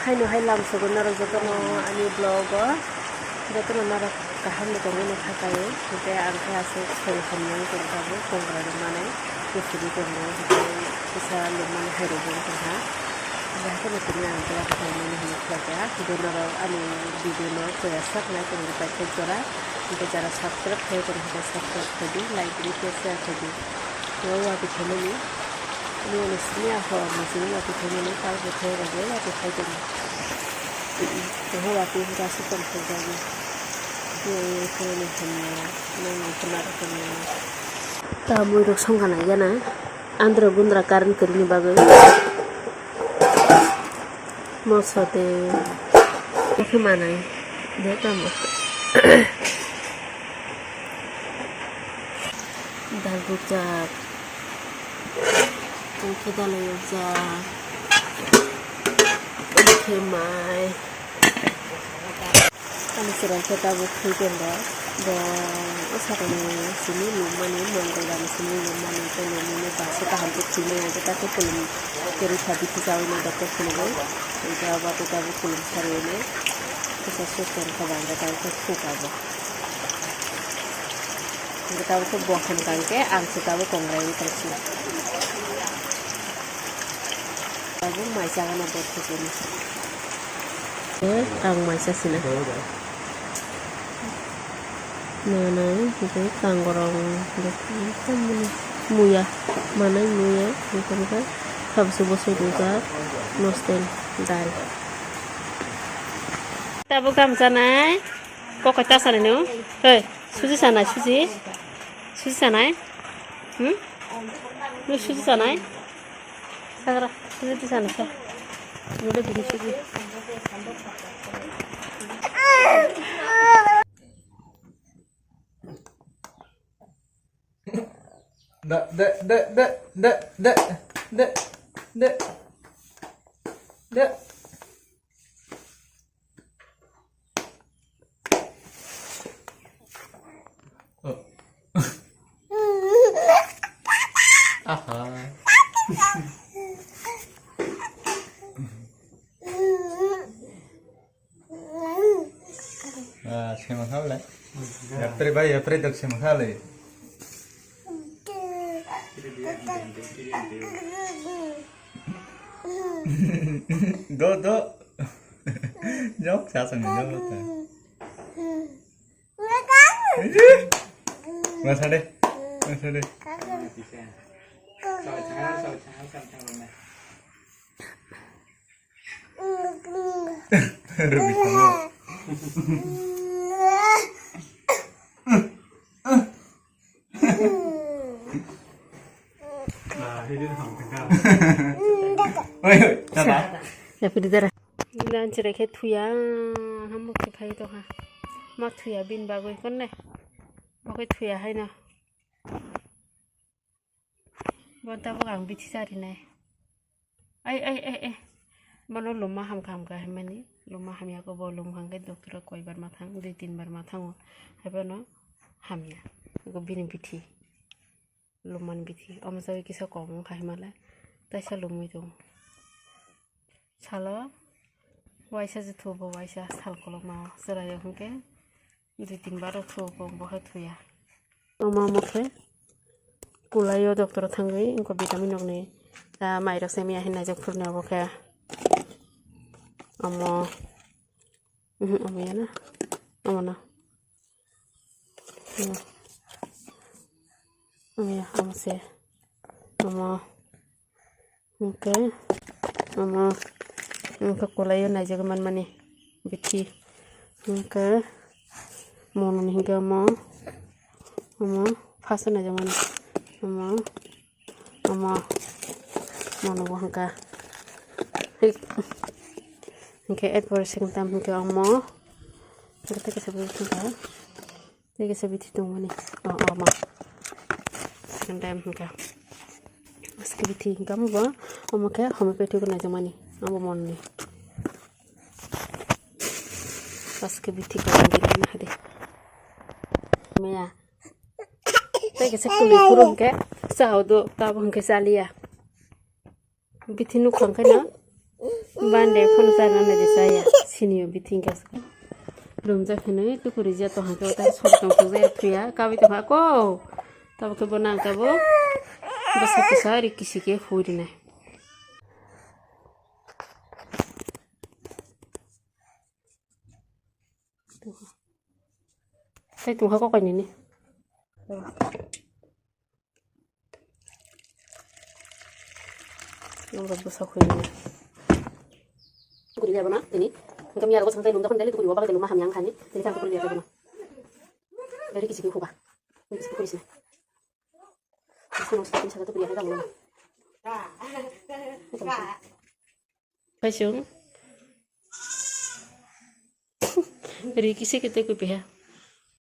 haino hailam sogo naro jotono ani blog jotono naro kaham ni tongo no thakaye te angke ase khoi khamnang tongo kongra mane kusuri tongo kisa lemon hairo bon ha bahkan itu yang telah kami lihat saja donor ani video saya share tongo pakai jora kita cara subscribe saya tongo subscribe tadi like share tadi wa di channel ini ini apa masih apa channel ini kalau saya lagi apa saya jadi tuh waktu kasih tonton lagi ini channel ini kemarin tamu itu songkan aja na andro gundra karan kerini bagai mau sote kemana dia kamu dal bucap kita loja kemai kami sedang kita bukti kenda dan sekarang sini lumani menggoda sini lumani itu lumani bahasa tahan sini yang kita tuh belum kiri habis jauh ini dokter sini kita waktu kita belum hari ini kita susun kebangga kita suka aja kita tuh buahkan kangke angsi tahu kongrai terus lagu maisa kan ada di sini ang maisa sini nah itu kanggorong muya mana muya bukan kan habis bosnya juga nosten dal tabu kam sana kok kata sana nih hei susi sana susi sana lu susi sana sagara susi sana sah udah gini susi Aha. Saya makan lah. Ya pre tak saya makan lah. Do. Nhóc sao sang nhóc ta. Masa deh. Ruby kamu. Ya pidara dan cerai ke tuya hamuk ke pai toh ha mak tuya bin bagoi kon ne bagoi tuya hai na bonta bagang bithi sari nai ai bono luma ham kam ka mani luma ham ya ko bo lum hang ke doktor koi bar mathang 2-3 bar mathang hai bono ham ya go bin bithi luman bithi omsa kisa kong khai mala taisa lumi dong salo waisa juthu bo waisa sal kolok ma serayo hangke 2-3 bar thu bo bohe thuya oma mokhe pulayo doktor thangai inko vitamin nok ne ta mairok semia hinna jok furna bokhe amo ya na amo na ya amo se amo okay amo inko pulayo na jok man mani bithi okay mono ni hinga amo fasa na jaman ama mono bangka hingke advertising tam hingke ama kita kesebut kita kita kesebut itu mana ama kendam hingke meski biti kamu ba ama ke homeopathy ko na jamani ama mon ni meski biti ko na hade meya tay ke sekuli kurung ke sao do tabang ke salia bitinu khang kana Bande phone sana na de saya senior biting gas room ja khene tu kuri ja to ha ko ta sot tong ko ja priya kabi to ha ko tabo ke bana tabo bas ke sari kisi ke khuri na sai tu ha ko ko ni ni nomor basa khuri na kuri ja bana ini kami ada sampai belum dapat dari tu kuri wabak dari rumah kami yang kani jadi kan kuri dia bana dari kisi ke khuba kisi kuri sini aku mesti bisa tu kuri ada belum Passion. Dari kisi kita kupi ya.